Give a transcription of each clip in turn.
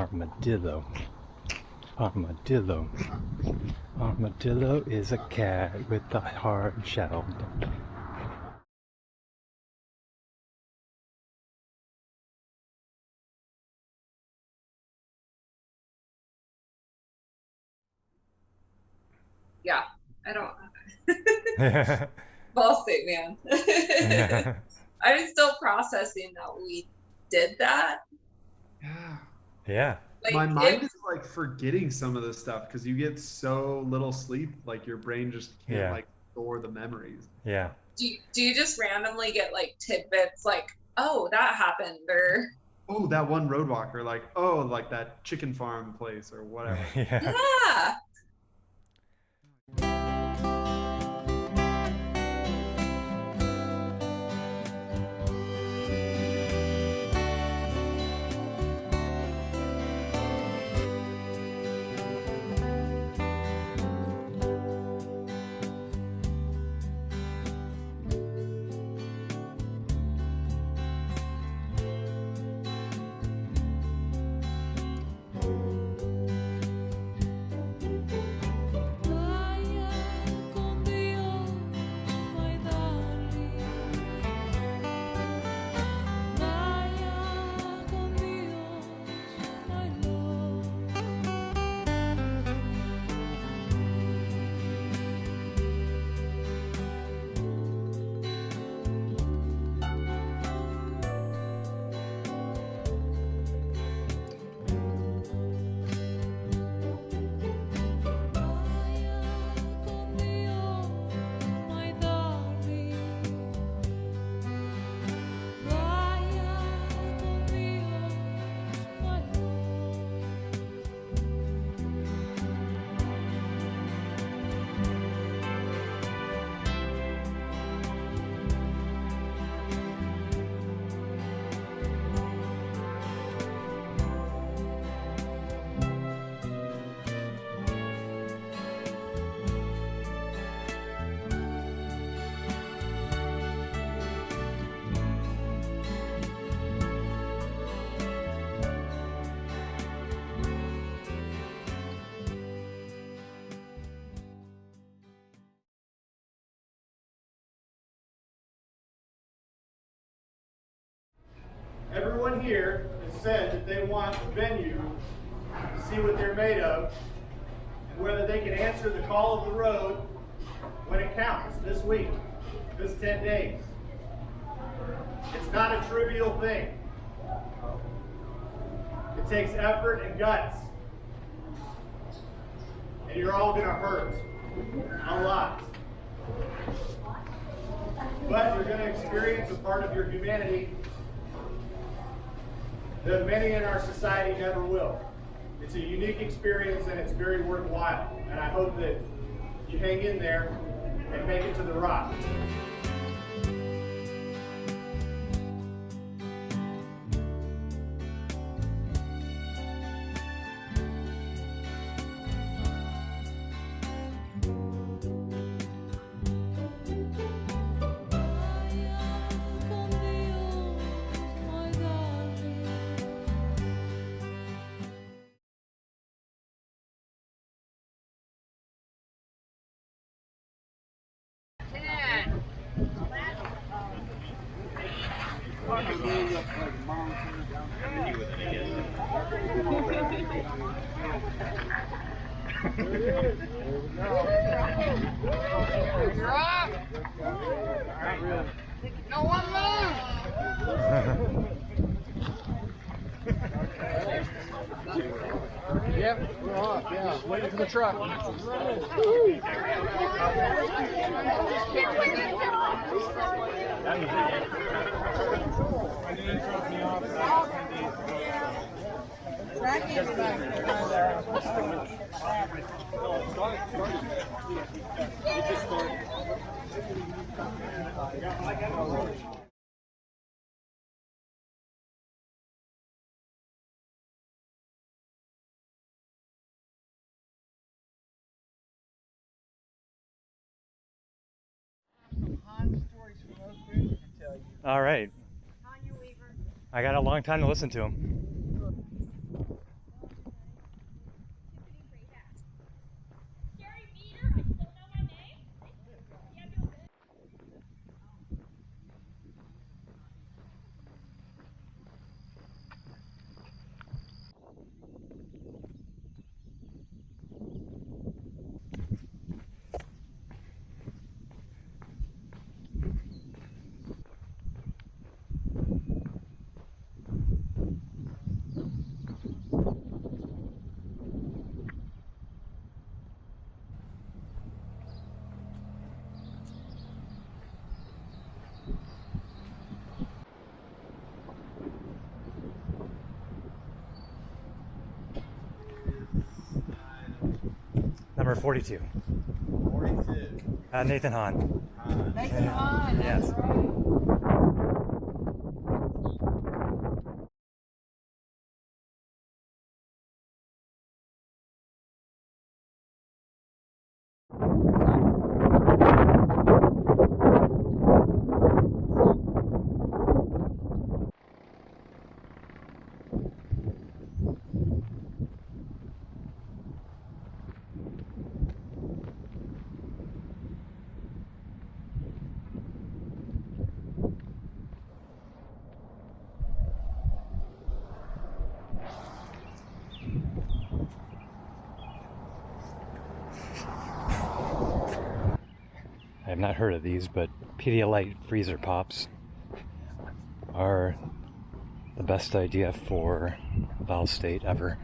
Armadillo. Armadillo. Armadillo is a cat with a hard shell. Yeah, I don't. Vol Sate, man. I'm still processing that we did that. Yeah. Yeah. Like, My mind is like forgetting some of this stuff because you get so little sleep, like your brain just can't like store the memories. Yeah. Do you just randomly get like tidbits like, oh, that happened, or oh, that one road walker, like, oh, like that chicken farm place or whatever. yeah. Everyone here has said that they want a venue to see what they're made of and whether they can answer the call of the road when it counts this week, this 10 days. It's not a trivial thing. It takes effort and guts. And you're all going to hurt a lot. But you're going to experience a part of your humanity that many in our society never will. It's a unique experience and it's very worthwhile. And I hope that you hang in there and make it to the rock. No one move! Yep, we're off, yeah. Waiting for the truck. All right. I got a long time to listen to him. Number 42. 42. Nathan Hahn. Nathan Hahn. Yes. That's right. I have not heard of these, but Pedialyte freezer pops are the best idea for Vol Sate ever.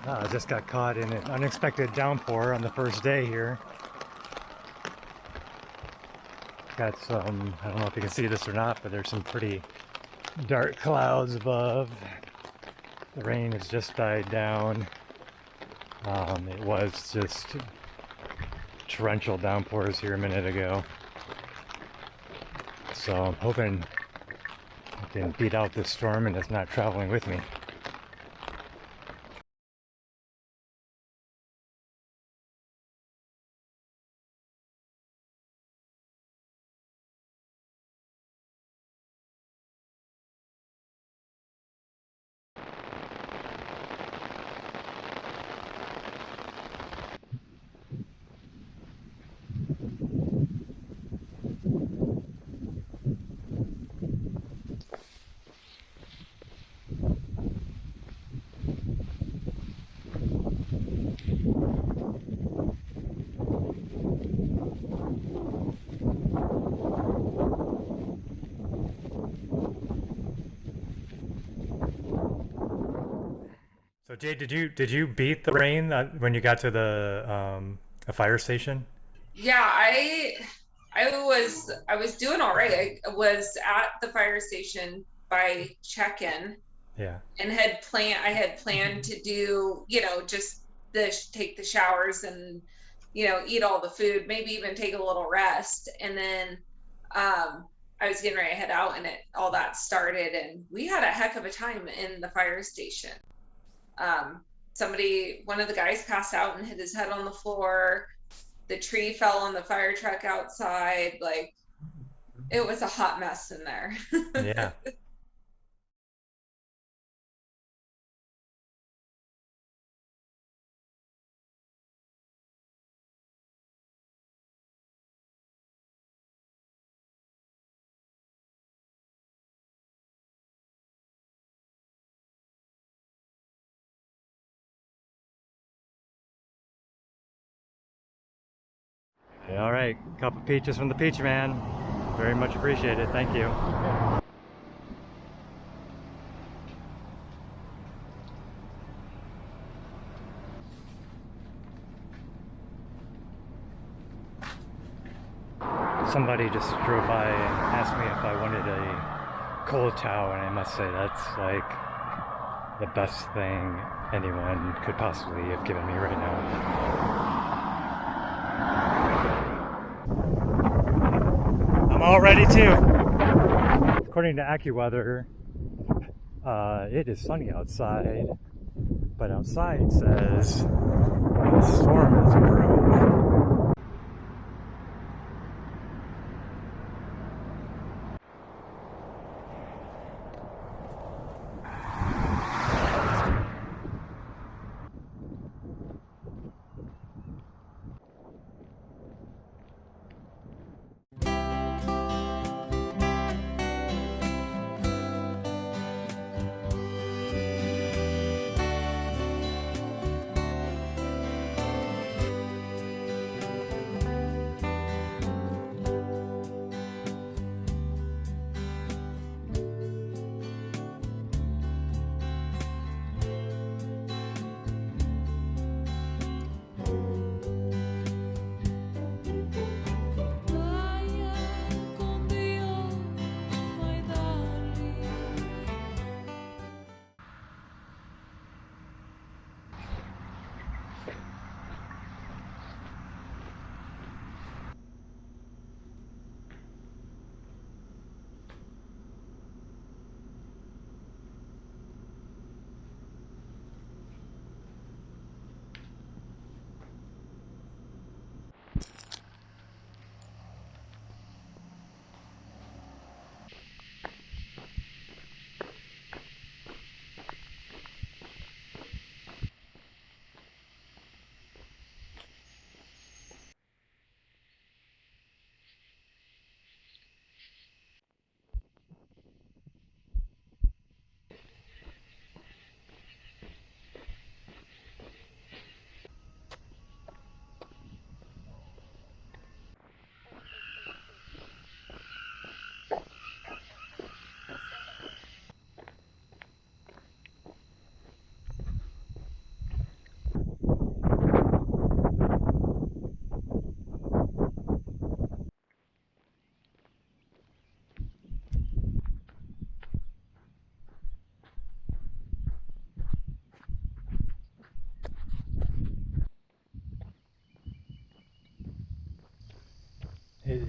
I just got caught in an unexpected downpour on the first day here. Got some, I don't know if you can see this or not, but there's some pretty dark clouds above. The rain has just died down. It was just torrential downpours here a minute ago. So I'm hoping I can beat out this storm and it's not traveling with me. So Jay, did you beat the rain when you got to the fire station? Yeah, I was doing all right. I was at the fire station by check-in Yeah. and I had planned to do, just take the showers and, eat all the food, maybe even take a little rest. And then I was getting ready to head out and all that started, and we had a heck of a time in the fire station. One of the guys passed out and hit his head on the floor. The tree fell on the fire truck outside. Like, it was a hot mess in there. Yeah. All right, cup of peaches from the Peach Man. Very much appreciated. Thank you. Somebody just drove by and asked me if I wanted a cold towel, and I must say that's like the best thing anyone could possibly have given me right now. I'm all ready too. According to AccuWeather, it is sunny outside, but outside says the storm is brewing.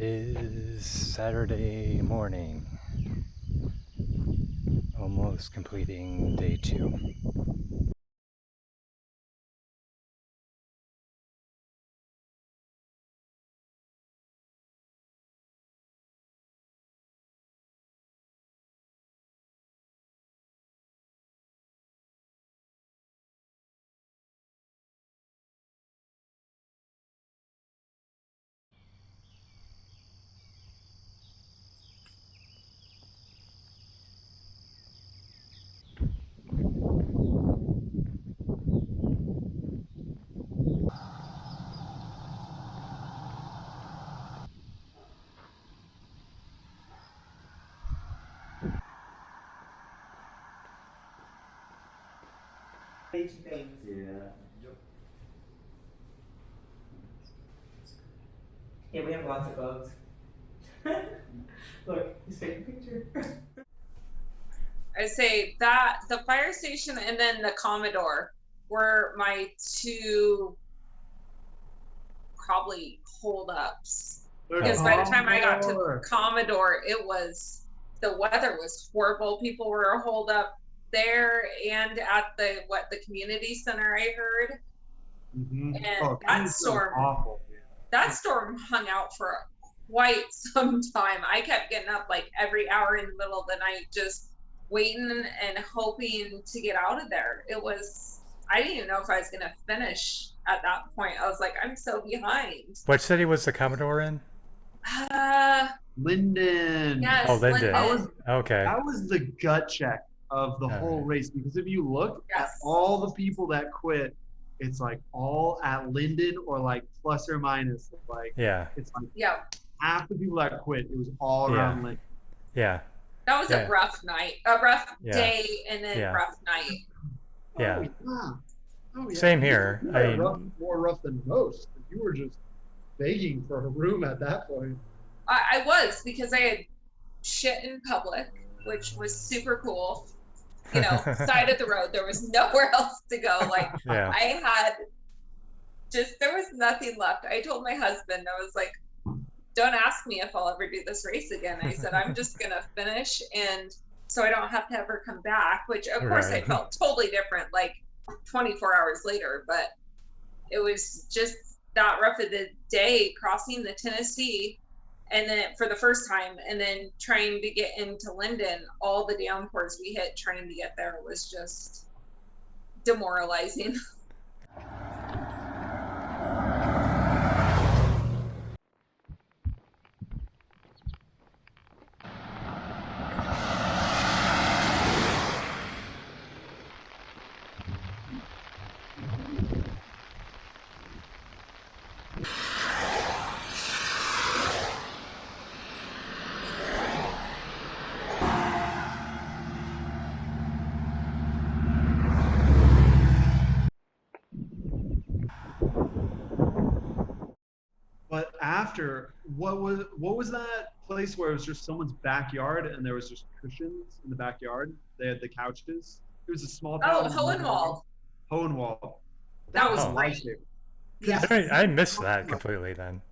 is Saturday morning, almost completing day 2. Things. Yeah. Yeah, we have lots of bugs. Look, he's taking a picture. I say that the fire station and then the Commodore were my 2 probably holdups. Because by the time I got to Commodore, the weather was horrible. People were holed up there and at the community center, I heard. Mm-hmm. And that storm hung out for quite some time. I kept getting up like every hour in the middle of the night, just waiting and hoping to get out of there. I didn't even know if I was gonna finish at that point. I was like, I'm so behind. What city was the Commodore in? Linden. Yes, Oh, Linden. Okay. That was the gut check of the whole race, because if you look at all the people that quit, it's like all at Linden or like plus or minus. Like, it's like half the people that quit, it was all around Linden. Yeah. That was a rough night, a rough day, and then rough night. Yeah. Oh, yeah. Same here. More rough than most. You were just begging for a room at that point. I was, because I had shit in public, which was super cool. You know, side of the road. There was nowhere else to go. Like, I had there was nothing left. I told my husband, I was like, don't ask me if I'll ever do this race again. I said, I'm just going to finish, and so I don't have to ever come back, which of course I felt totally different like 24 hours later, but it was just that rough of the day crossing the Tennessee, and then for the first time, and then trying to get into Linden. All the downpours we hit trying to get there was just demoralizing. But after, what was that place where it was just someone's backyard and there was just cushions in the backyard? They had the couches. It was a small town. Oh, Hohenwald. Hohenwald. That was great. Yeah. I missed that completely then.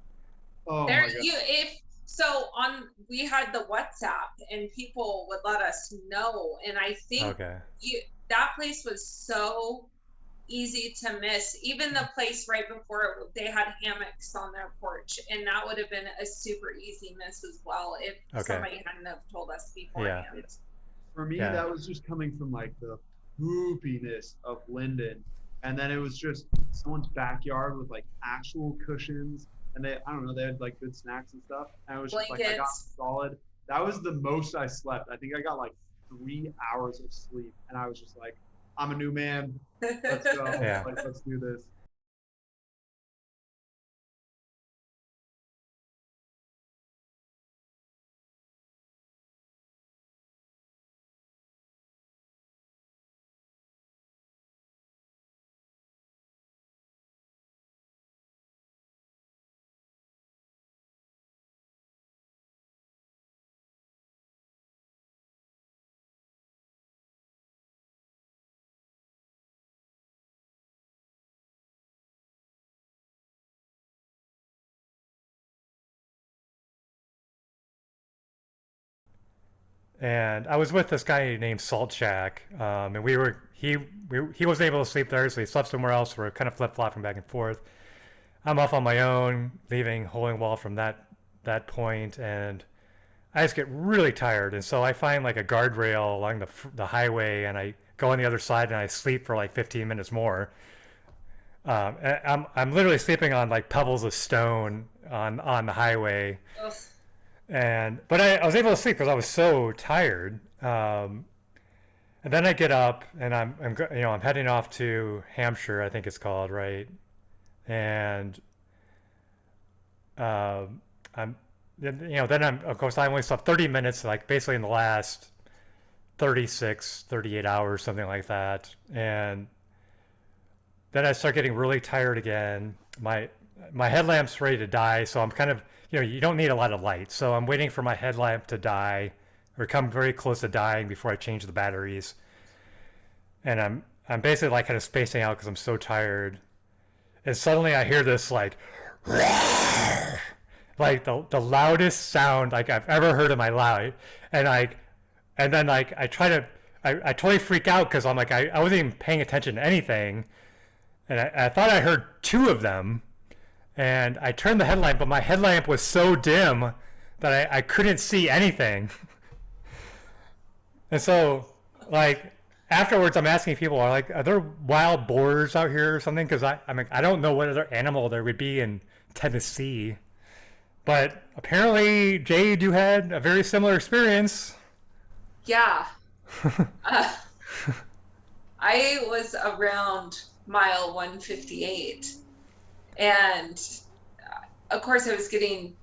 Oh there, my God. We had the WhatsApp, and people would let us know, and I think that place was so easy to miss. Even the place right before they had hammocks on their porch, and that would have been a super easy miss as well if somebody hadn't have told us beforehand. For me, that was just coming from like the poopiness of Linden, and then it was just someone's backyard with like actual cushions, and they had like good snacks and stuff, and it was just like I got solid. That was the most I slept. I think I got like 3 hours of sleep, and I was just like, I'm a new man. Let's go. Like, let's do this. And I was with this guy named Salt Shack, and he wasn't able to sleep there, so he slept somewhere else. We're kind of flip flopping back and forth. I'm off on my own, leaving Hole in Wall from that point, and I just get really tired, and so I find like a guardrail along the highway, and I go on the other side, and I sleep for like 15 minutes more. I'm literally sleeping on like pebbles of stone on the highway, Ugh. but I was able to sleep because I was so tired. And then I get up, and I'm heading off to Hampshire, I think it's called, right? And I'm then I'm of course I only slept 30 minutes, like basically in the last 38 hours, something like that. And then I start getting really tired again. My headlamp's ready to die, so I'm kind of, you don't need a lot of light, so I'm waiting for my headlamp to die or come very close to dying before I change the batteries. And I'm basically like kind of spacing out because I'm so tired. And suddenly I hear this like like the loudest sound like I've ever heard in my life. And then like I totally freak out because I'm like I wasn't even paying attention to anything. And I thought I heard two of them. And I turned the headlamp, but my headlamp was so dim that I couldn't see anything. And so, like, afterwards, I'm asking people, are there wild boars out here or something? Because I don't know what other animal there would be in Tennessee. But apparently, Jade, you had a very similar experience. Yeah. I was around mile 158. And of course, I was getting,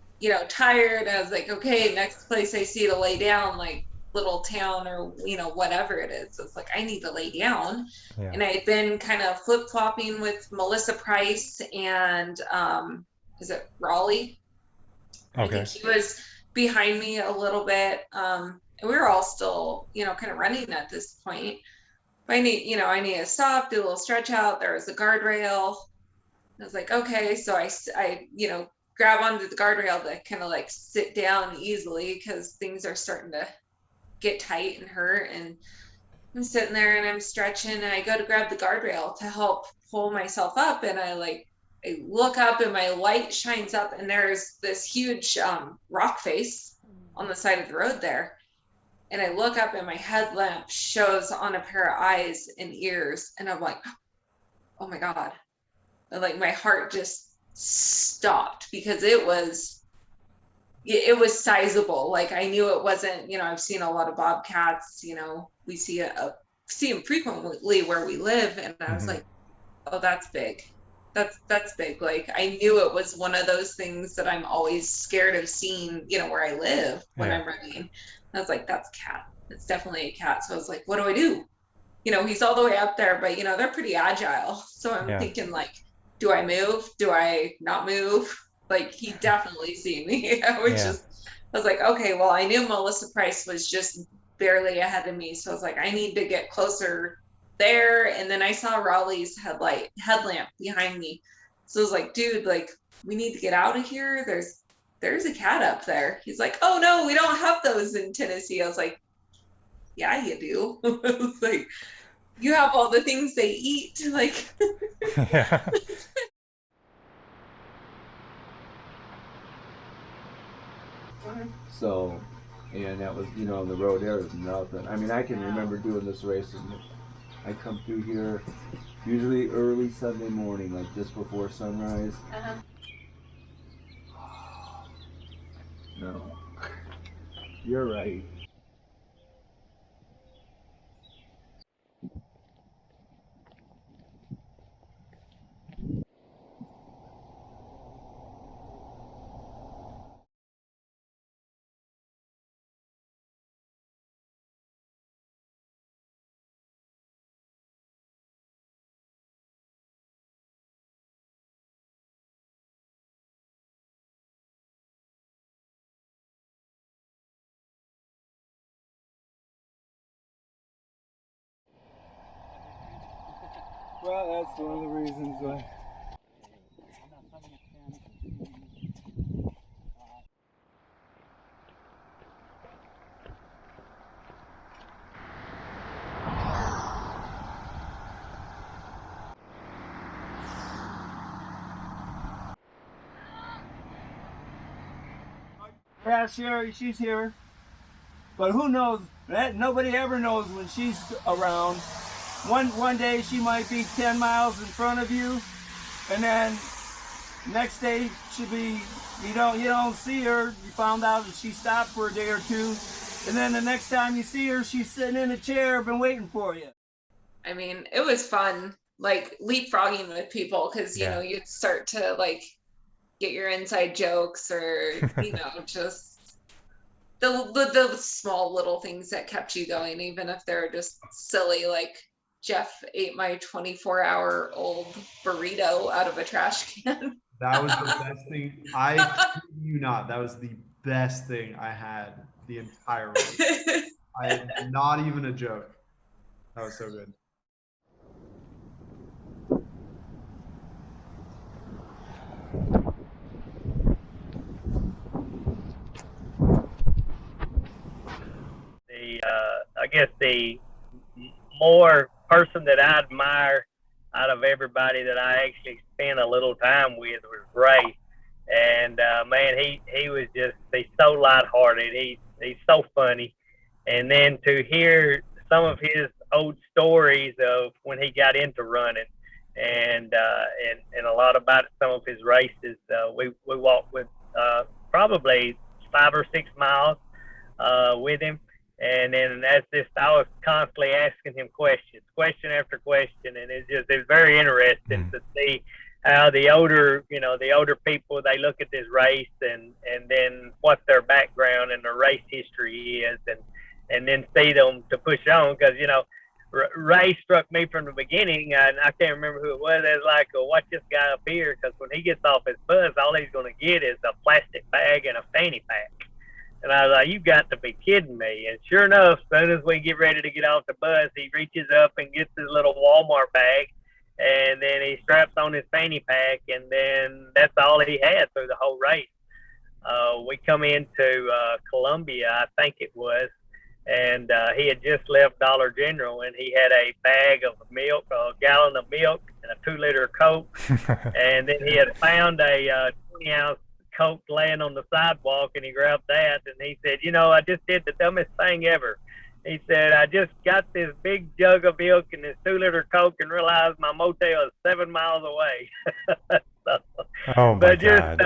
tired. I was like, okay, next place I see to lay down, like little town or, whatever it is. So it's like, I need to lay down. Yeah. And I had been kind of flip flopping with Melissa Price and, is it Raleigh? Okay. I think he was behind me a little bit. And we were all still, kind of running at this point. But I need to stop, do a little stretch out. There was a guardrail. I was like, okay. So I grab onto the guardrail to kind of like sit down easily because things are starting to get tight and hurt. And I'm sitting there and I'm stretching and I go to grab the guardrail to help pull myself up. And I look up and my light shines up and there's this huge rock face on the side of the road there. And I look up and my headlamp shows on a pair of eyes and ears. And I'm like, oh my God. And like my heart just stopped because it was sizable. Like I knew it wasn't, I've seen a lot of bobcats, we see them frequently where we live. And I was like, oh, that's big. That's big. Like I knew it was one of those things that I'm always scared of seeing, where I live when I'm running. I was like, that's a cat. It's definitely a cat. So I was like, what do I do? He's all the way up there, but they're pretty agile. So I'm thinking like, do I move? Do I not move? Like he definitely see me. I was like, okay, well, I knew Melissa Price was just barely ahead of me. So I was like, I need to get closer there. And then I saw Raleigh's headlamp behind me. So I was like, dude, like we need to get out of here. There's a cat up there. He's like, oh no, we don't have those in Tennessee. I was like, yeah, you do. It's like, you have all the things they eat. Like, Yeah. So, and that was, the road there was nothing. I mean, I can remember doing this race, and I come through here usually early Sunday morning, like just before sunrise. No, you're right. Well, that's one of the reasons why. Yeah, Sherry, she's here. But who knows? Nobody ever knows when she's around. One day she might be 10 miles in front of you, and then next day she'll be you don't see her. You found out that she stopped for a day or two, and then the next time you see her, she's sitting in a chair, been waiting for you. I mean, it was fun, like leapfrogging with people, because you know you'd start to like get your inside jokes, or you know, just the small little things that kept you going, even if they're just silly. Like Jeff ate my 24-hour-old burrito out of a trash can. That was the best thing. I kid you not. That was the best thing I had the entire week. Not even a joke. That was so good. I guess the more person that I admire out of everybody that I actually spent a little time with was Ray. And man, he was just, he's so lighthearted. He's so funny. And then to hear some of his old stories of when he got into running, and a lot about some of his races. We walked with probably 5 or 6 miles with him. And then I was constantly asking him question after question, and it's very interesting to see how the older people, they look at this race and then what their background and their race history is, and then see them to push on, because Ray struck me from the beginning, and I can't remember who it was. It's like, watch this guy up here, because when he gets off his bus, all he's going to get is a plastic bag and a fanny pack. And I was like, you got to be kidding me. And sure enough, as soon as we get ready to get off the bus, he reaches up and gets his little Walmart bag, and then he straps on his fanny pack, and then that's all he had through the whole race. We come into Columbia, I think it was, and he had just left Dollar General, and he had a bag of milk, a gallon of milk, and a 2-liter Coke. And then he had found a 20-ounce Coke laying on the sidewalk, and he grabbed that, and he said, I just did the dumbest thing ever. He said, I just got this big jug of milk and this 2-liter Coke and realized my motel is 7 miles away. Oh my God.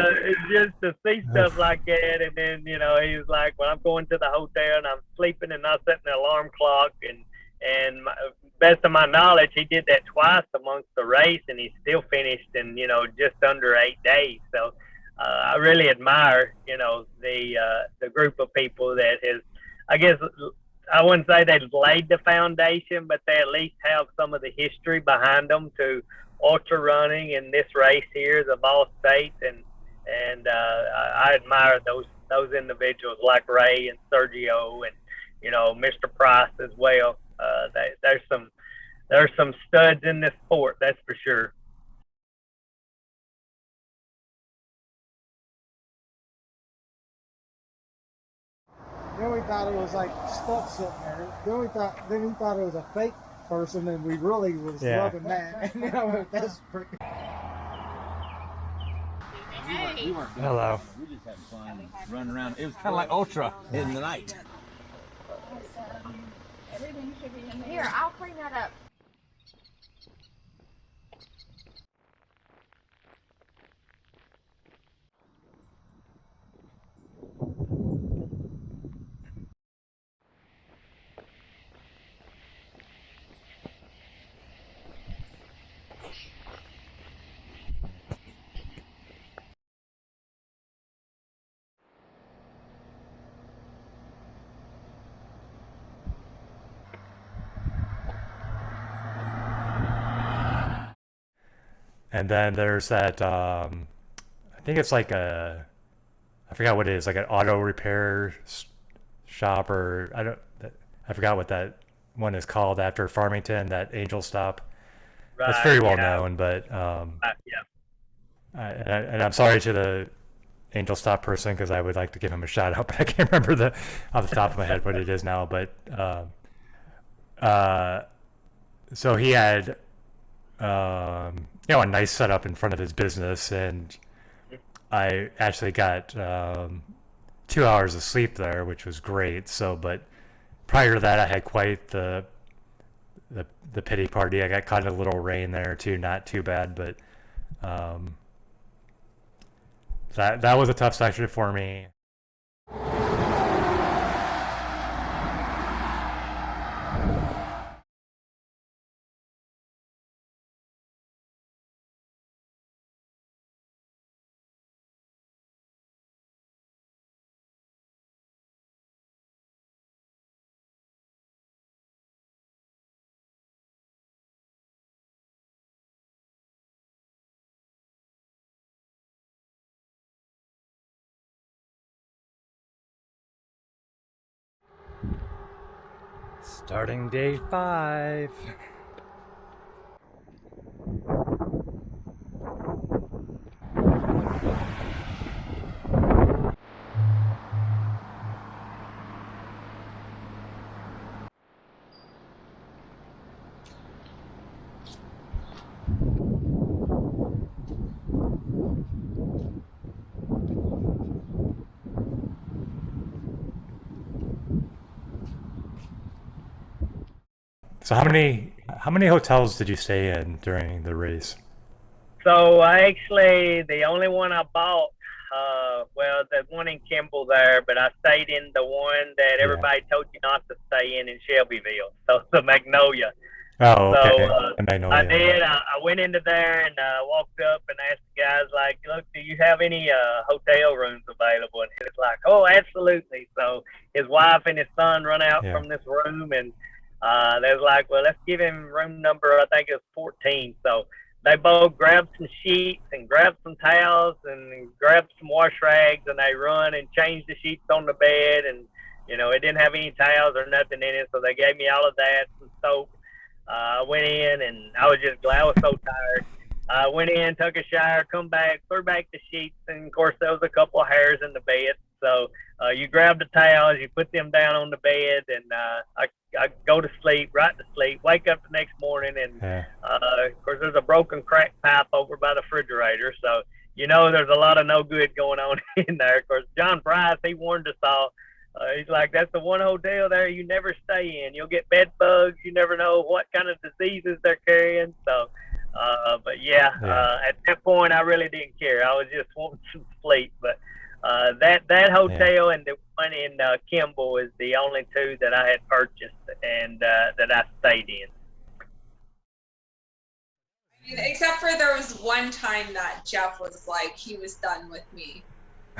Just to see stuff like that. And then, he was like, well, I'm going to the hotel and I'm sleeping and not setting an alarm clock. And best of my knowledge, he did that twice amongst the race, and he still finished in, just under 8 days. So, I really admire, the group of people that has, I guess, I wouldn't say they've laid the foundation, but they at least have some of the history behind them to ultra running in this race here, the Vol Sate, and I admire those individuals like Ray and Sergio and Mr. Price as well. There's some studs in this sport, that's for sure. Then we thought it was like stuff sitting there. Then he thought it was a fake person, and we really was loving that. And that's pretty. Hello. We just had fun running around. It was kind of like ultra in the night. Everything should be in there. Here, I'll clean that up. And then there's that, I think it's like I forgot what it is, like an auto repair shop, or I forgot what that one is called after Farmington, that Angel Stop. Right, it's very well known, but and I'm sorry to the Angel Stop person, because I would like to give him a shout out, but I can't remember off the top of my head what it is now. But so he had a nice setup in front of his business, and I actually got 2 hours of sleep there, which was great. So, but prior to that, I had quite the pity party. I got caught in a little rain there too, not too bad, but that was a tough section for me. Starting day 5. So how many hotels did you stay in during the race? So actually, the only one I bought, well, the one in Kimball there, but I stayed in the one that everybody told you not to stay in Shelbyville. So the Magnolia. Oh, okay. So I did. I went into there and walked up and asked the guys, like, look, do you have any hotel rooms available? And he was like, oh, absolutely. So his wife and his son run out from this room, and they was like, well, let's give him room number, I think it was 14. So they both grabbed some sheets and grabbed some towels and grabbed some wash rags, and they run and changed the sheets on the bed. And, you know, it didn't have any towels or nothing in it. So they gave me all of that, some soap. I went in and I was just glad. I was so tired. I went in, took a shower, come back, threw back the sheets, and of course there was a couple of hairs in the bed. So you grab the towels, you put them down on the bed, and I go to sleep, right to sleep, wake up the next morning, and of course there's a broken crack pipe over by the refrigerator. So you know there's a lot of no good going on in there. Of course, John Price, he warned us all. He's like, that's the one hotel there you never stay in. You'll get bed bugs. You never know what kind of diseases they're carrying. So, but at that point, I really didn't care. I was just wanting some sleep. But that hotel and the one in Kimball is the only two that I had purchased and that I stayed in. I mean, except for there was one time that Jeff was like, he was done with me.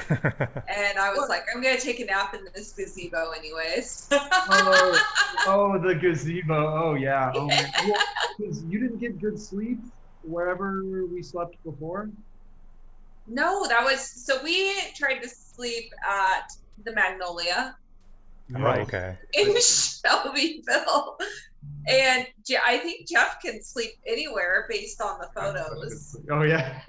And I was like, I'm gonna take a nap in this gazebo anyways. oh, the gazebo. Oh yeah. Oh man. Yeah, 'cause you didn't get good sleep wherever we slept before? No, that was so we tried to sleep at the Magnolia. Right. Okay. In Shelbyville. And I think Jeff can sleep anywhere based on the photos. Oh yeah.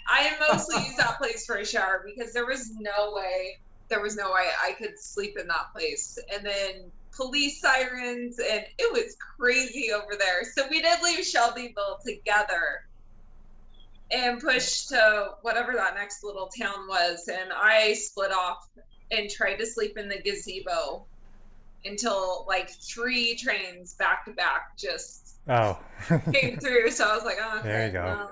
I mostly used that place for a shower because there was no way I could sleep in that place. And then police sirens, and it was crazy over there. So we did leave Shelbyville together and pushed to whatever that next little town was. And I split off and tried to sleep in the gazebo until like 3 trains back to back just came through. So I was like, oh, okay, there you go. no.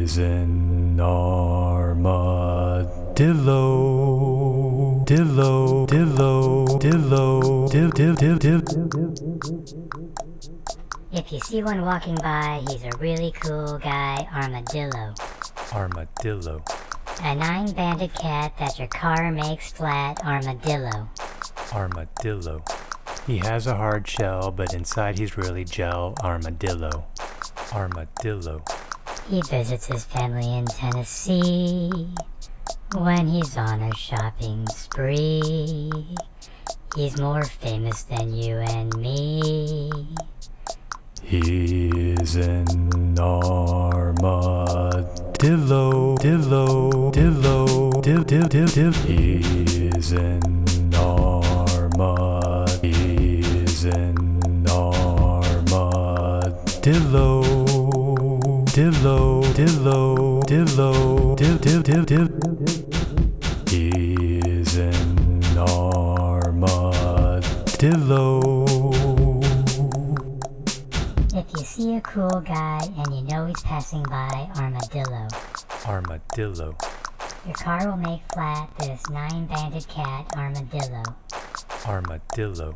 He's an armadillo. Dillo, dillo, dillo, dill. If you see one walking by, he's a really cool guy, armadillo. Armadillo. A 9-banded cat that your car makes flat, armadillo. Armadillo. He has a hard shell, but inside he's really gel, armadillo. Armadillo. He visits his family in Tennessee when he's on a shopping spree. He's more famous than you and me. He's an armadillo. Dillo, dillo, dill. He's an He's an armadillo. Dillo, dillo, dillo, dill. He's an armadillo. If you see a cool guy and you know he's passing by, armadillo. Armadillo. Your car will make flat this 9-banded cat, armadillo. Armadillo.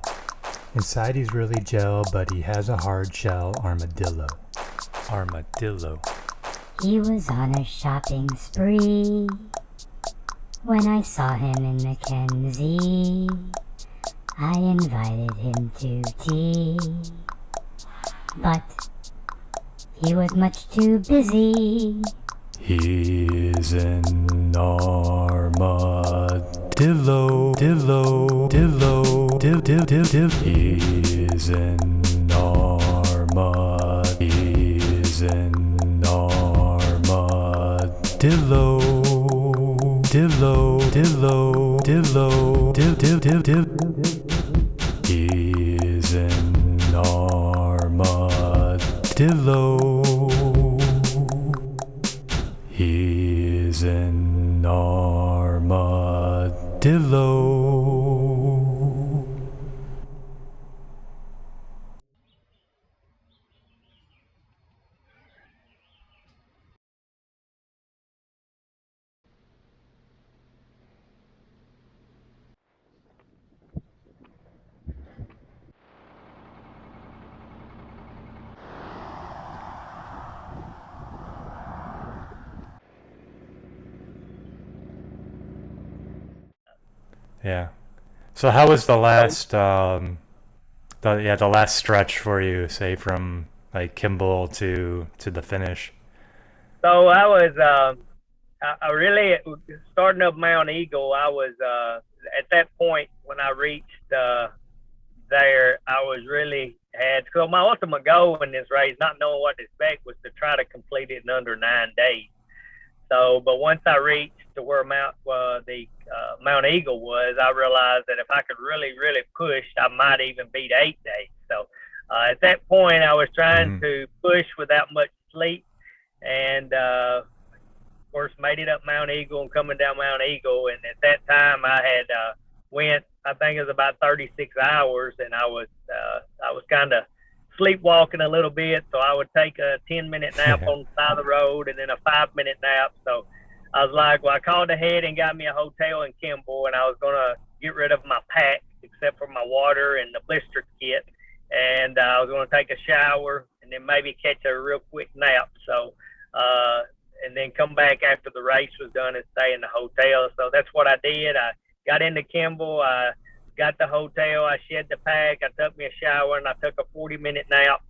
Inside he's really gel, but he has a hard shell, armadillo. Armadillo. He was on a shopping spree when I saw him in Mackenzie. I invited him to tea, but he was much too busy. He's an armadillo. Dillo, dillo, dill. He's an He's an armadillo. Dillo, dillo, dillo, dill. He's an armadillo. He's an armadillo. Yeah. So how was the last the last stretch for you, say from like Kimball to the finish? So I was I really starting up Mount Eagle. I was at that point when I reached there, I was really had so my ultimate goal in this race, not knowing what to expect, was to try to complete it in under 9 days. So, but once I reached to where Mount Eagle was, I realized that if I could really push, I might even beat 8 days. So, at that point, I was trying to push without much sleep, and of course, made it up Mount Eagle and coming down Mount Eagle. And at that time, I had went, I think it was about 36 hours, and I was kind of sleepwalking a little bit, so I would take a 10-minute nap on the side of the road and then a 5-minute nap. So I was like, well, I called ahead and got me a hotel in Kimball, and I was going to get rid of my pack except for my water and the blister kit, and I was going to take a shower and then maybe catch a real quick nap. So and then come back after the race was done and stay in the hotel. So that's what I did. I got into Kimball, I got the hotel, I shed the pack, I took me a shower, and I took a 40-minute nap,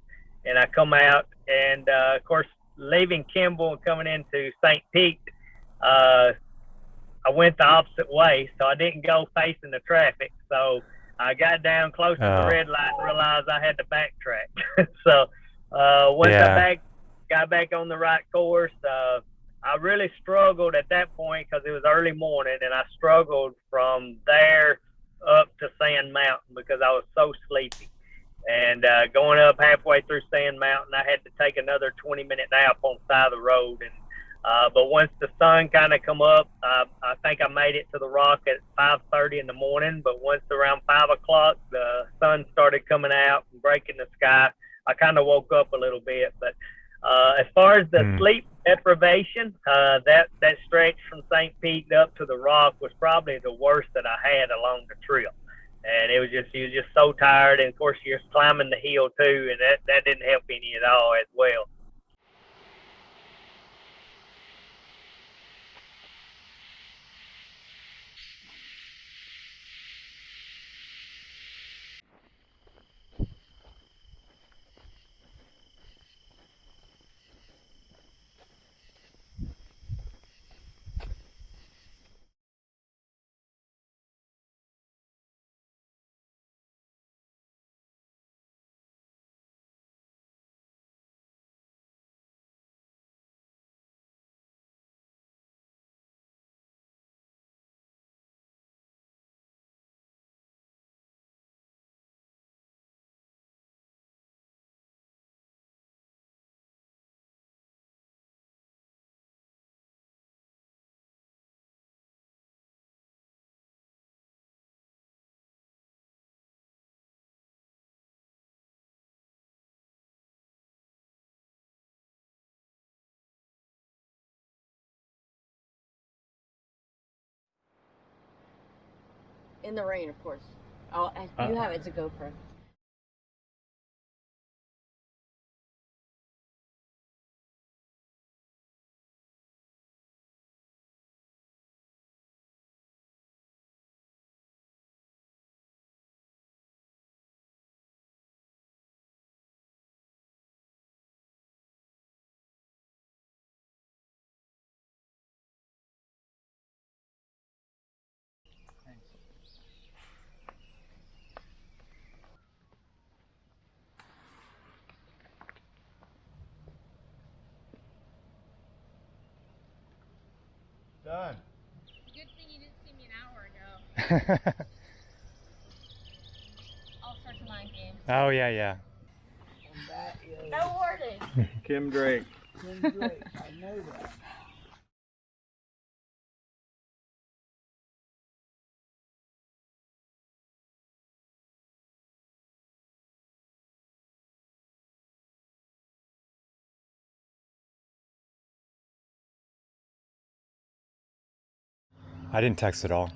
and I come out, and of course, leaving Kimball and coming into St. Pete, I went the opposite way, so I didn't go facing the traffic. So I got down close to the red light and realized I had to backtrack. So once I got back on the right course, I really struggled at that point because it was early morning, and I struggled from there up to Sand Mountain because I was so sleepy. And going up halfway through Sand Mountain, I had to take another 20-minute nap on the side of the road. And but once the sun kind of come up, I think I made it to the rock at 5:30 in the morning. But once around 5 o'clock, the sun started coming out and breaking the sky, I kind of woke up a little bit. But As far as the sleep deprivation, that stretch from St. Pete up to the Rock was probably the worst that I had along the trail. And it was just, you were just so tired. And of course, you're climbing the hill too, and that didn't help any at all as well. In the rain, of course. Oh, you have it's a GoPro. Done. Good thing you didn't see me an hour ago. All sorts of mind games. Oh, yeah. No warning. Kim Drake. Kim Drake, I know that. I didn't text at all.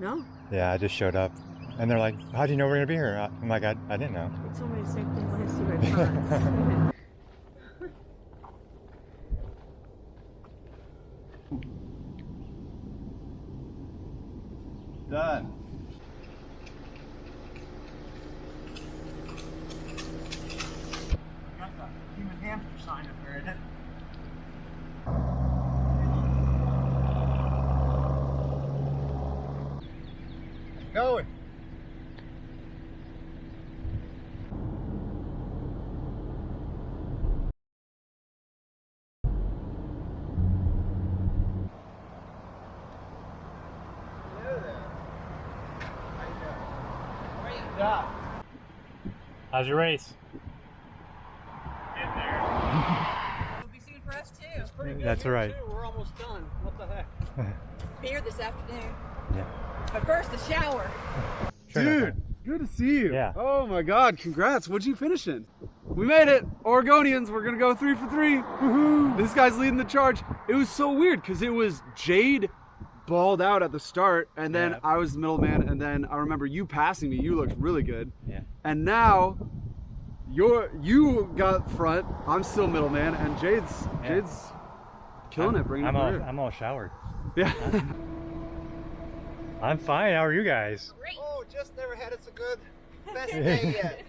No? Yeah, I just showed up. And they're like, how do you know we're going to be here? I'm like, I didn't know. It's always the same thing when I see response. Done. Got the human hamster sign up there, isn't it? Going. How's your race? It'll be soon for us too. It's pretty good. That's here, right. too. We're almost done. What the heck? Here this afternoon. Yeah. But first, a shower. Dude, good to see you. Yeah. Oh my God, congrats. What'd you finish in? We made it. Oregonians, we're gonna go 3 for 3. Woohoo! This guy's leading the charge. It was so weird because it was Jade balled out at the start, and then I was the middleman, and then I remember you passing me. You looked really good. Yeah. And now you got front. I'm still middleman, and Jade's killing it, bringing it through. I'm all showered. Yeah. I'm fine. How are you guys? Great. Oh, just never had us a good best day yet.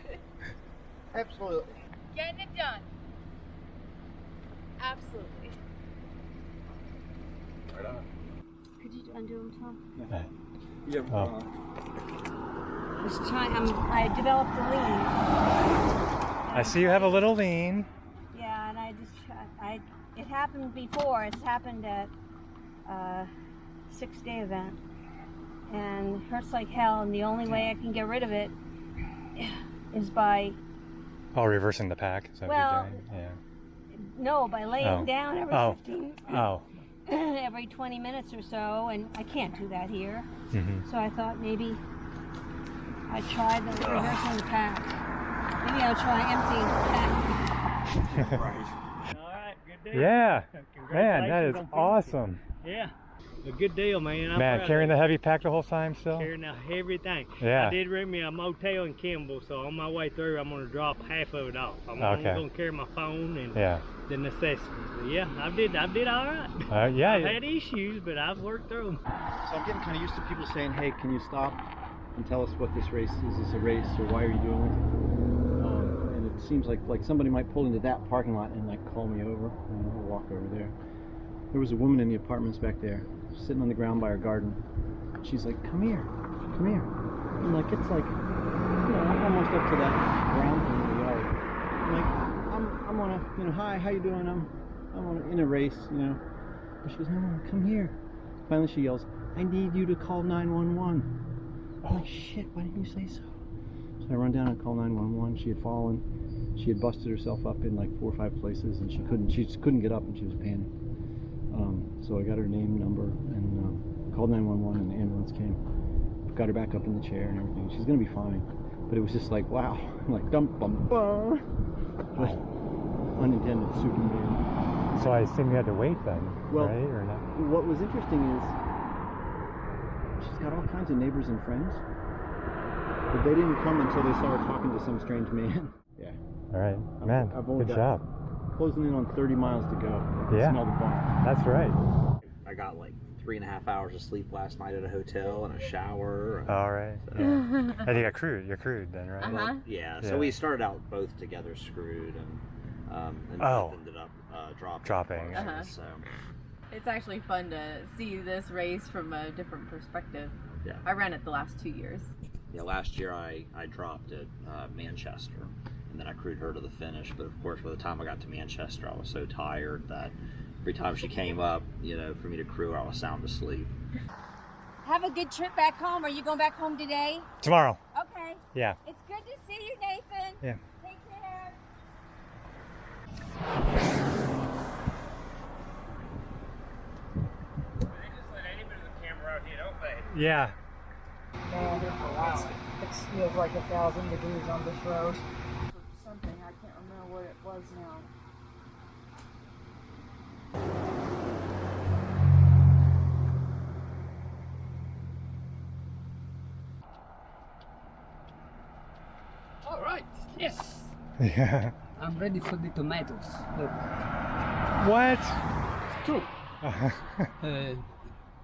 Absolutely. Getting it done. Absolutely. Right on. Could you undo them, Tom? Yeah. Oh. I developed the lean. I see you have a little lean. Yeah, and it happened before. It's happened at a 6-day event. And it hurts like hell, and the only way I can get rid of it is by... Oh, reversing the pack. Is that what you're doing? Yeah. No, by laying down every 15... every 20 minutes or so, and I can't do that here. Mm-hmm. So I thought maybe I'd try the reversing the pack. Maybe I'll try emptying the pack. Right. deal. Yeah. Congratulations Man, that is on finishing. awesome. Yeah. A good deal, man. I'm Man, proud carrying of the heavy pack the whole time still? Carrying out everything. Yeah. I did rent me a motel in Kimball, so on my way through, I'm going to drop half of it off. I'm only going to carry my phone and the necessities. But yeah, I did all right. Yeah. I've had issues, but I've worked through them. So I'm getting kind of used to people saying, hey, can you stop and tell us what this race is? Is this a race, or why are you doing it? And it seems like somebody might pull into that parking lot and like call me over, and I'll walk over there. There was a woman in the apartments back there, sitting on the ground by her garden. She's like, come here. I'm like, it's like, you know, I'm almost up to that ground in the yard. I'm like, I'm on a, you know, hi, how you doing? I'm in a race, you know. But she goes, no, come here. Finally she yells, I need you to call 911. I'm like, shit, why didn't you say so? So I run down and call 911. She had fallen. She had busted herself up in like 4 or 5 places, and she just couldn't get up, and she was panting. So I got her name, number, and called 911, and the ambulance came. Got her back up in the chair and everything. She's gonna be fine. But it was just like, wow, like dum bum bum. But unintended super man. So I assume you had to wait then, well, right? Or not? What was interesting is she's got all kinds of neighbors and friends, but they didn't come until they saw her talking to some strange man. Yeah. All right, man. Good job. Closing in on 30 miles to go. Yeah. Smell the barn. That's right. I got like 3.5 hours of sleep last night at a hotel and a shower. All right. So. Yeah. And you got crewed. You're crewed then, right? Well, yeah. So we started out both together screwed, and both ended up dropping. So it's actually fun to see this race from a different perspective. Yeah. I ran it the last 2 years. Yeah. Last year I dropped at Manchester, and then I crewed her to the finish. But of course, by the time I got to Manchester, I was so tired that every time she came up, you know, for me to crew, I was sound asleep. Have a good trip back home. Are you going back home today? Tomorrow. Okay. Yeah. It's good to see you, Nathan. Yeah. Take care. They just let anybody with a camera out here, don't they? Yeah. Man, it feels like 1,000 degrees on this road. Something, I can't remember what it was now. All right, yes. Yeah. I'm ready for the tomatoes. Look. What? It's true.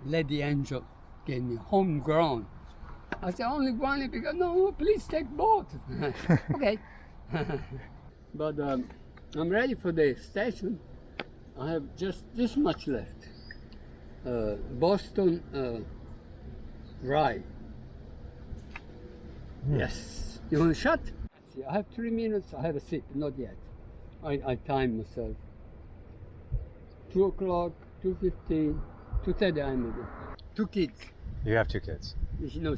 Lady Angel gave me homegrown. I said, only one because no, please take both. Okay. But I'm ready for the station. I have just this much left. Boston rye. Yes. You want a shot? See, I have 3 minutes. I have a sip. Not yet. I time myself. 2 o'clock, 2:15, 2:30. I'm ready. 2 kids. You have 2 kids. No,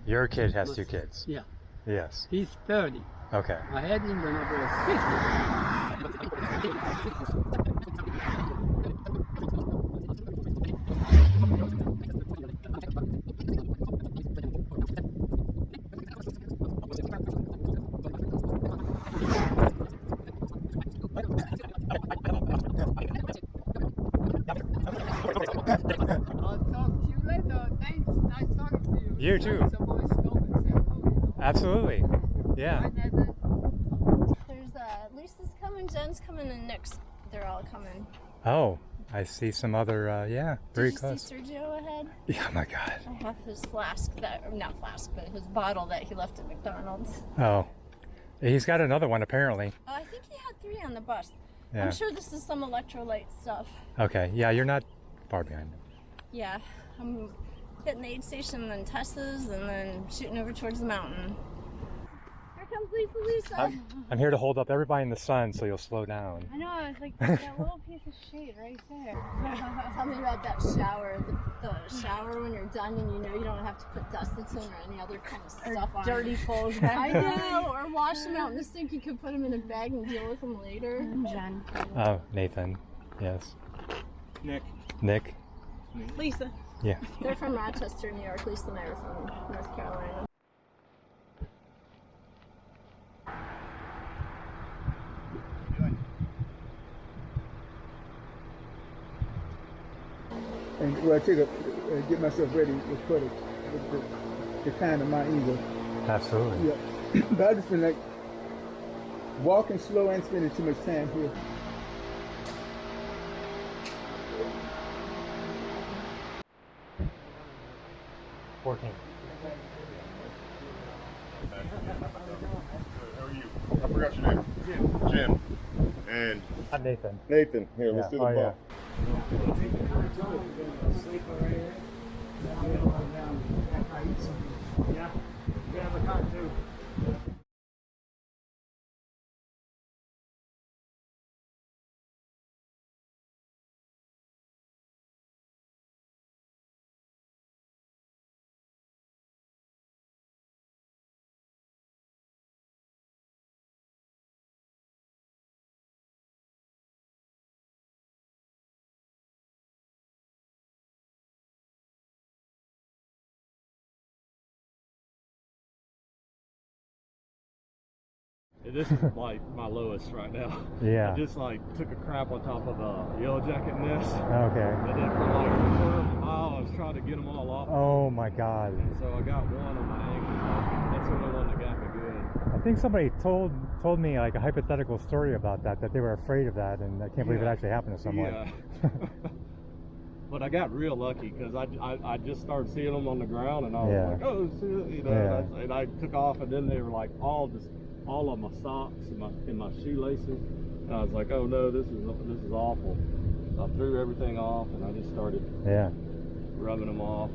Your kid has 2 kids. Yeah. Yes. He's 30. Okay. I had him when I was 50. I'll talk to you later. Thanks. Nice talking to you. You too. Absolutely. Yeah. There's Lisa's coming, Jen's coming, and Nick's. They're all coming. Oh, I see some other, yeah, very close. Did you see Sergio ahead? Yeah, oh my God. I have his flask not flask, but his bottle that he left at McDonald's. Oh. He's got another one apparently. Oh, I think he had 3 on the bus. Yeah. I'm sure this is some electrolyte stuff. Okay, yeah, you're not far behind. Yeah, I'm hitting the aid station and then Tessa's and then shooting over towards the mountain. Here comes Lisa. I'm here to hold up everybody in the sun so you'll slow down. I know, it's like that little piece of shade right there. Tell me about that shower. The shower when you're done and you know you don't have to put Desitin or any other kind of stuff on dirty it. clothes. I know, or wash them out in the sink. You could put them in a bag and deal with them later. Jen. Oh, Nathan. Yes. Nick. Lisa. Yeah. They're from Rochester, New York. Lisa and I are from North Carolina. get myself ready for the kind of my ego. Absolutely. Yeah. But I just been like walking slow and spending too much time here. How are you? I forgot your name. Jim. And I'm Nathan. Nathan. Here, let's do the bump. Yeah, we have a car too. This is like my lowest right now. Yeah. I just like took a crap on top of a yellow jacket nest. Okay. And then for like a quarter of a mile, I was trying to get them all off. Oh my God. And so I got one on my ankle. That's the only one that got me good. I think somebody told me like a hypothetical story about that they were afraid of that, and I can't believe it actually happened to someone. Yeah. But I got real lucky because I just started seeing them on the ground, and I was like, oh shit, you know. And I took off, and then they were like all of my socks and my shoelaces, and I was like, oh no, this is awful. So I threw everything off, and I just started rubbing them off.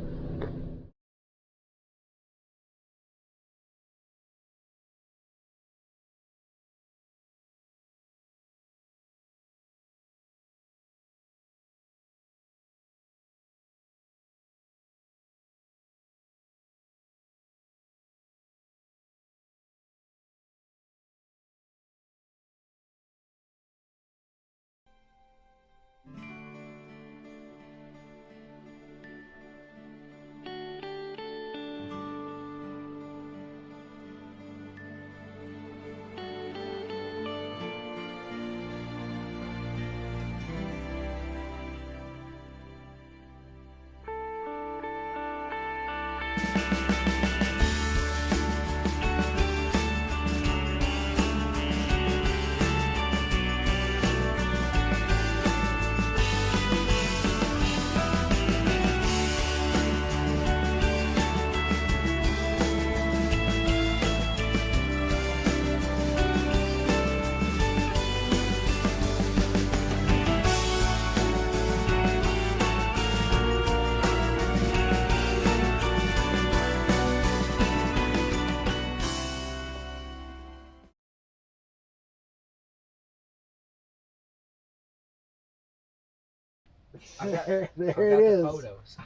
There it is. Photos.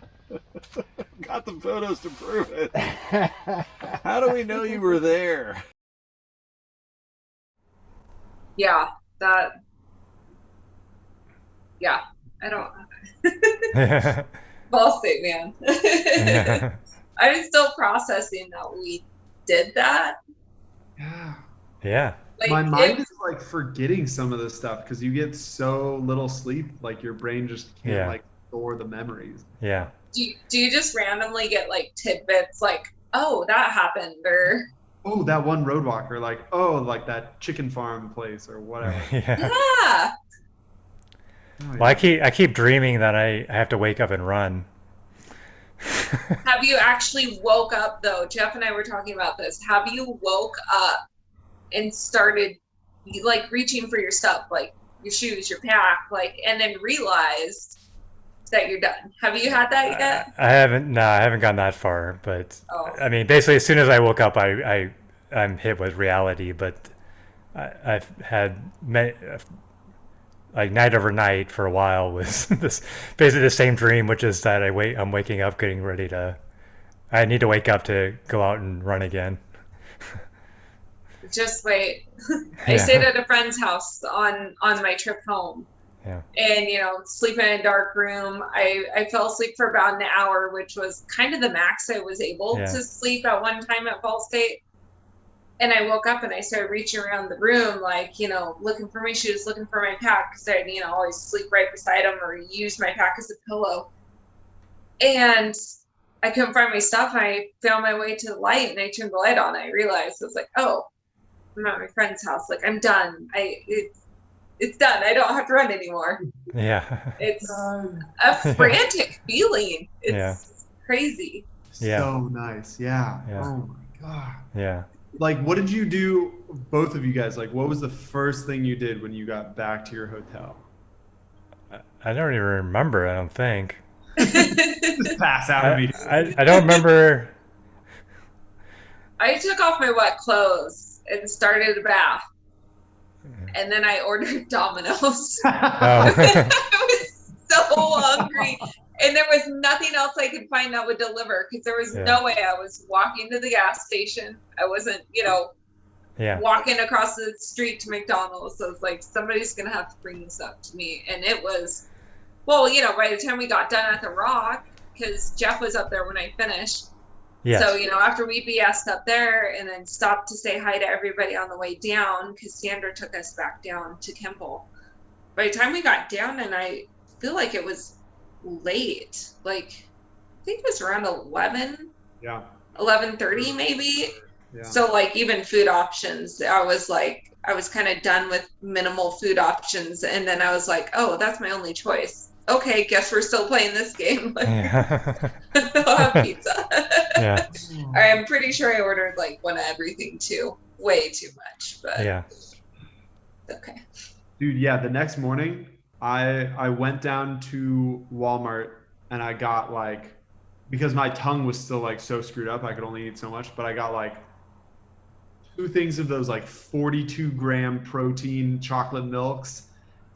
Got the photos to prove it. How do we know you were there? Yeah, I don't. Vol Sate, man. I'm still processing that we did that. Yeah. Like, my mind is like forgetting some of this stuff because you get so little sleep, like your brain just can't like store the memories. Yeah. Do you just randomly get like tidbits like, oh, that happened, or oh, that one road walker, like, oh, like that chicken farm place or whatever. Yeah. Oh, Well, I keep dreaming that I have to wake up and run. Have you actually woke up though? Jeff and I were talking about this. Have you woke up and started like reaching for your stuff, like your shoes, your pack, like, and then realized that you're done? Have you had that yet? I haven't. No, I haven't gone that far. But I mean, basically, as soon as I woke up, I'm hit with reality. But I've had like night over night for a while with this basically the same dream, which is that I'm waking up, getting ready to. I need to wake up to go out and run again. Just wait. I stayed at a friend's house on my trip home. Yeah. And, you know, sleep in a dark room. I fell asleep for about an hour, which was kind of the max I was able to sleep at one time at Vol Sate. And I woke up and I started reaching around the room, like, you know, looking for my shoes, looking for my pack, because I'd, you know, always sleep right beside them or use my pack as a pillow. And I couldn't find my stuff, and I found my way to the light, and I turned the light on. And I realized I was like, oh, I'm at my friend's house. Like, I'm done. It's done. I don't have to run anymore. Yeah. It's a frantic feeling. It's crazy. So nice. Yeah. Yeah. Oh my God. Yeah. Like, what did you do, both of you guys? Like, what was the first thing you did when you got back to your hotel? I don't even remember, I don't think. Just pass out immediately. I don't remember. I took off my wet clothes and started a bath. And then I ordered Domino's. I was so hungry. And there was nothing else I could find that would deliver, because there was no way I was walking to the gas station. I wasn't, walking across the street to McDonald's. So I was like, somebody's going to have to bring this up to me. And it was, well, by the time we got done at the Rock, because Jeff was up there when I finished. Yes. So, after we BS'd up there and then stopped to say hi to everybody on the way down, because Sandra took us back down to Kimball. By the time we got down, and I feel like it was late, like I think it was around 11. Yeah. 11:30 maybe. Yeah. So like even food options, I was kind of done with minimal food options, and then I was like, oh, that's my only choice. Okay, guess we're still playing this game. Yeah. I'll have pizza. Yeah. I'm pretty sure I ordered like one of everything too. Way too much, but yeah. Okay. Dude, yeah, the next morning I went down to Walmart and I got like, because my tongue was still like so screwed up, I could only eat so much, but I got like 2 things of those like 42-gram protein chocolate milks,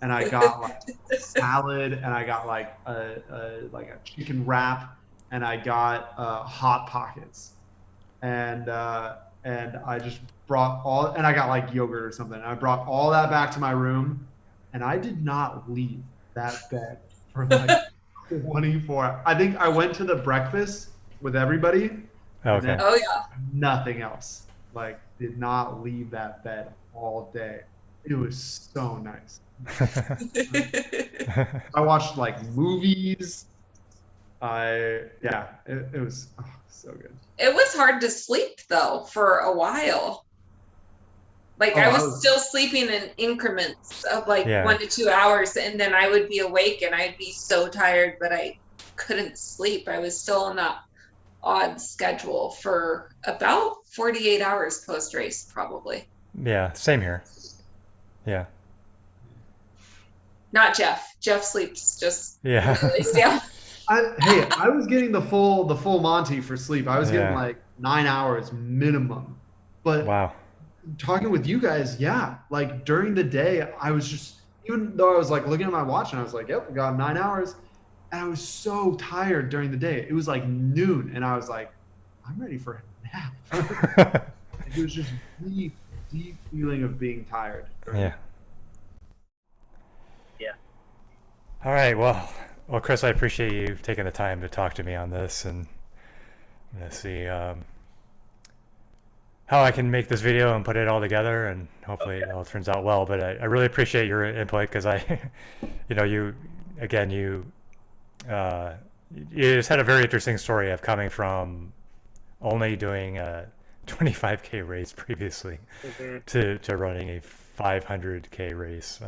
and I got like salad, and I got like a chicken wrap, and I got Hot Pockets, and I just brought all, and I got like yogurt or something. And I brought all that back to my room, and I did not leave that bed for like 24. I think I went to the breakfast with everybody. Okay. Oh yeah. Nothing else. Like, did not leave that bed all day. It was so nice. I watched like movies. It was so good. It was hard to sleep though for a while. Like I was still sleeping in increments of like 1 to 2 hours, and then I would be awake and I'd be so tired, but I couldn't sleep. I was still on that odd schedule for about 48 hours post race, probably. Yeah, same here. Yeah. Not Jeff. Jeff sleeps just lays down. I was getting the full Monty for sleep. I was getting like 9 hours minimum. But wow. Talking with you guys, like during the day, I was just, even though I was like looking at my watch and I was like, yep, we got 9 hours. And I was so tired during the day. It was like noon, and I was like, I'm ready for a nap. It was just deep feeling of being tired. Yeah. All right. Well, Chris, I appreciate you taking the time to talk to me on this, and I'm gonna see how I can make this video and put it all together, and hopefully it all turns out well. But I really appreciate your input, because you just had a very interesting story of coming from only doing a 25K race previously to running a 500K race.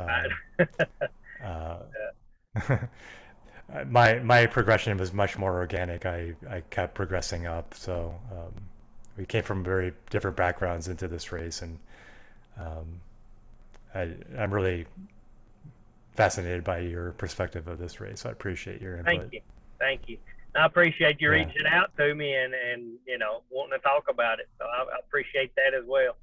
My progression was much more organic. I kept progressing up, so we came from very different backgrounds into this race, and I'm really fascinated by your perspective of this race. I appreciate your input. Thank you. I appreciate you reaching out to me and wanting to talk about it. So I appreciate that as well.